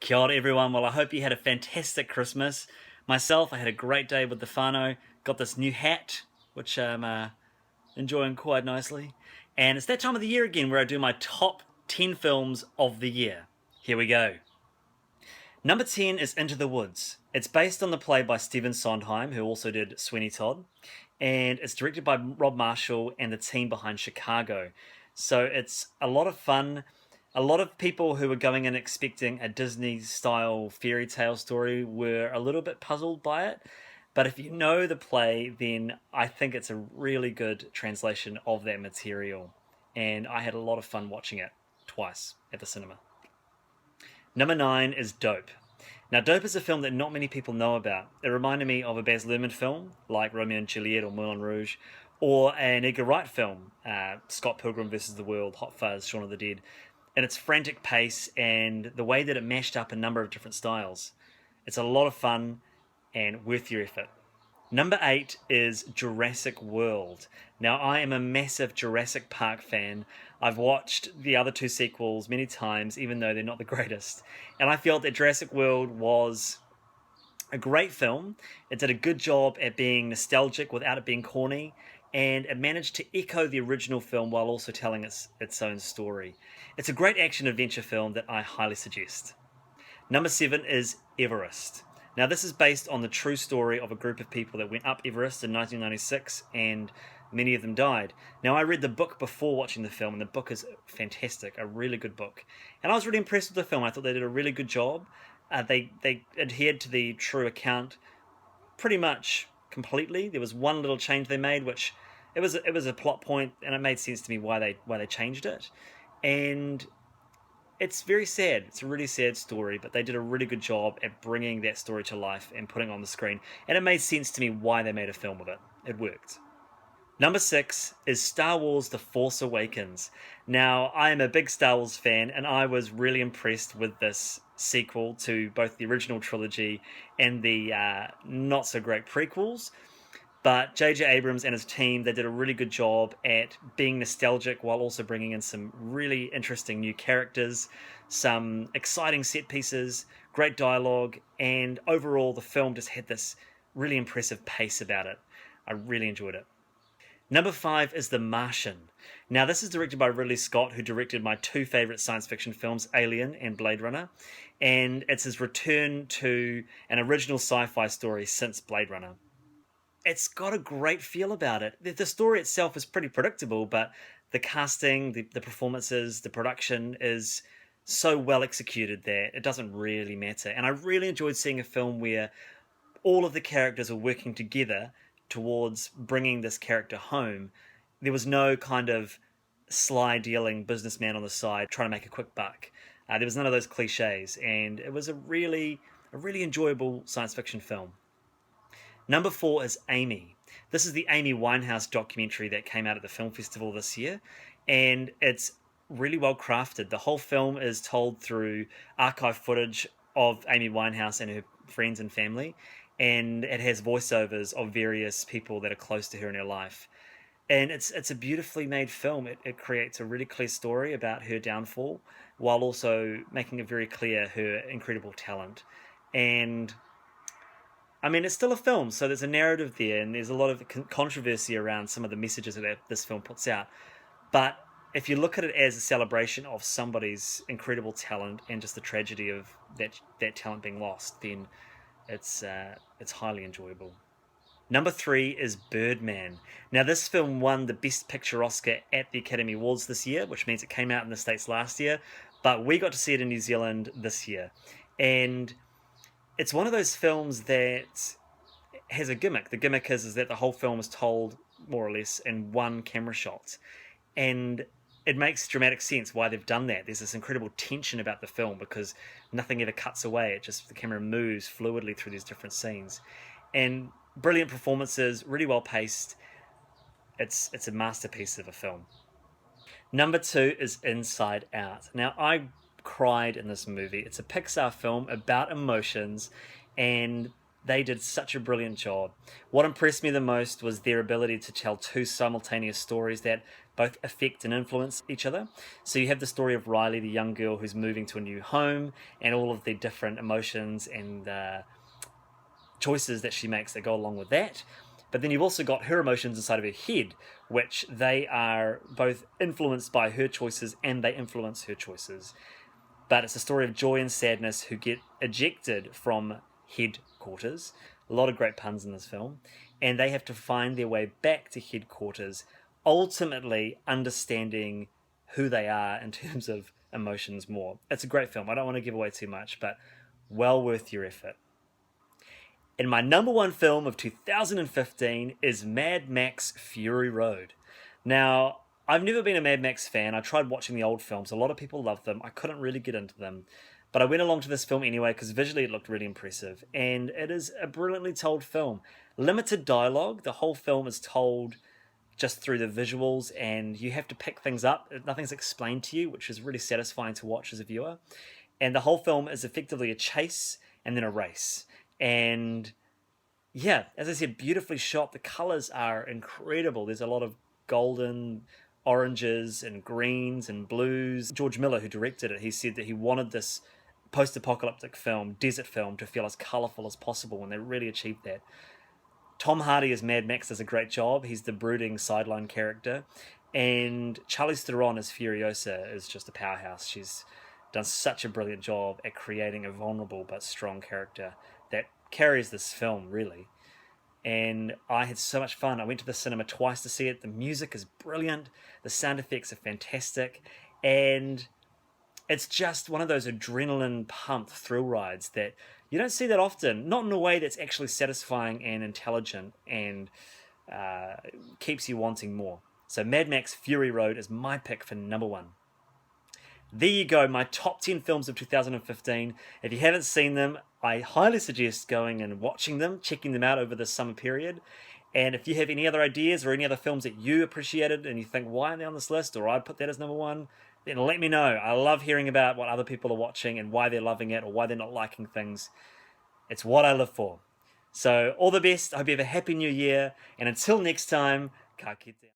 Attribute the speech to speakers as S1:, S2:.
S1: Kia ora everyone, well I hope you had a fantastic Christmas. Myself, I had a great day with the whānau, got this new hat, which I'm enjoying quite nicely. And it's that time of the year again where I do my top 10 films of the year. Here we go. Number 10 is Into the Woods. It's based on the play by Stephen Sondheim, who also did Sweeney Todd, and it's directed by Rob Marshall and the team behind Chicago. So it's a lot of fun. A lot of people who were going in expecting a Disney-style fairy tale story were a little bit puzzled by it. But if you know the play, then I think it's a really good translation of that material. And I had a lot of fun watching it twice at the cinema. Number 9 is Dope. Now, Dope is a film that not many people know about. It reminded me of a Baz Luhrmann film, like Romeo and Juliet or Moulin Rouge, or an Edgar Wright film, Scott Pilgrim vs. the World, Hot Fuzz, Shaun of the Dead, and its frantic pace and the way that it mashed up a number of different styles. It's a lot of fun and worth your effort. Number 8 is Jurassic World. Now, I am a massive Jurassic Park fan. I've watched the other two sequels many times, even though they're not the greatest. And I felt that Jurassic World was a great film. It did a good job at being nostalgic without it being corny, and it managed to echo the original film while also telling its own story. It's a great action-adventure film that I highly suggest. Number 7 is Everest. Now, this is based on the true story of a group of people that went up Everest in 1996, and many of them died. Now, I read the book before watching the film, and the book is fantastic, a really good book. And I was really impressed with the film. I thought they did a really good job. They adhered to the true account pretty much completely. There was one little change they made, which it was a plot point, and it made sense to me why they changed it. And it's very sad. It's a really sad story, but they did a really good job at bringing that story to life and putting it on the screen. And it made sense to me why they made a film of it. It worked. Number 6 is Star Wars The Force Awakens. Now, I am a big Star Wars fan, and I was really impressed with this sequel to both the original trilogy and the not-so-great prequels. But J.J. Abrams and his team, they did a really good job at being nostalgic while also bringing in some really interesting new characters, some exciting set pieces, great dialogue, and overall the film just had this really impressive pace about it. I really enjoyed it. Number 5 is The Martian. Now, this is directed by Ridley Scott, who directed my two favourite science fiction films, Alien and Blade Runner, and it's his return to an original sci-fi story since Blade Runner. It's got a great feel about it. The story itself is pretty predictable, but the casting, the performances, the production is so well executed that it doesn't really matter. And I really enjoyed seeing a film where all of the characters are working together towards bringing this character home. There was no kind of sly dealing businessman on the side trying to make a quick buck. There was none of those cliches, and it was a really enjoyable science fiction film. Number 4 is Amy. This is the Amy Winehouse documentary that came out at the film festival this year, and it's really well crafted. The whole film is told through archive footage of Amy Winehouse and her friends and family, and it has voiceovers of various people that are close to her in her life. And it's a beautifully made film. It creates a really clear story about her downfall while also making it very clear her incredible talent. And I mean, it's still a film, so there's a narrative there, and there's a lot of controversy around some of the messages that this film puts out. But if you look at it as a celebration of somebody's incredible talent and just the tragedy of that talent being lost, then it's highly enjoyable. Number 3 is Birdman. Now, this film won the Best Picture Oscar at the Academy Awards this year, which means it came out in the States last year, but we got to see it in New Zealand this year. And it's one of those films that has a gimmick. The gimmick is that the whole film is told, more or less, in one camera shot. And it makes dramatic sense why they've done that. There's this incredible tension about the film because nothing ever cuts away. The camera moves fluidly through these different scenes. And brilliant performances, really well paced. It's a masterpiece of a film. Number 2 is Inside Out. Now, I cried in this movie. It's a Pixar film about emotions, and they did such a brilliant job. What impressed me the most was their ability to tell two simultaneous stories that both affect and influence each other. So you have the story of Riley, the young girl who's moving to a new home, and all of the different emotions and choices that she makes that go along with that. But then you've also got her emotions inside of her head, which they are both influenced by her choices and they influence her choices. But it's a story of joy and sadness who get ejected from headquarters. A lot of great puns in this film. And they have to find their way back to headquarters, ultimately understanding who they are in terms of emotions more. It's a great film. I don't want to give away too much, but well worth your effort. And my number one film of 2015 is Mad Max Fury Road. Now, I've never been a Mad Max fan. I tried watching the old films. A lot of people love them. I couldn't really get into them. But I went along to this film anyway because visually it looked really impressive. And it is a brilliantly told film. Limited dialogue. The whole film is told just through the visuals, and you have to pick things up. Nothing's explained to you, which is really satisfying to watch as a viewer. And the whole film is effectively a chase and then a race. And yeah, as I said, beautifully shot. The colors are incredible. There's a lot of golden, oranges, and greens and blues. George Miller, who directed it, he said that he wanted this post-apocalyptic film, desert film, to feel as colorful as possible, and they really achieved that. Tom Hardy as Mad Max does a great job. He's the brooding sideline character. And Charlize Theron as Furiosa is just a powerhouse. She's done such a brilliant job at creating a vulnerable but strong character that carries this film, really. And I had so much fun. I went to the cinema twice to see it. The music is brilliant. The sound effects are fantastic. And it's just one of those adrenaline pumped thrill rides that you don't see that often. Not in a way that's actually satisfying and intelligent and keeps you wanting more. So Mad Max Fury Road is my pick for number one. There you go, my top 10 films of 2015. If you haven't seen them, I highly suggest going and watching them, checking them out over the summer period. And if you have any other ideas or any other films that you appreciated and you think, why aren't they on this list, or I'd put that as number one, then let me know. I love hearing about what other people are watching and why they're loving it or why they're not liking things. It's what I live for. So all the best. I hope you have a happy new year. And until next time, ka kite.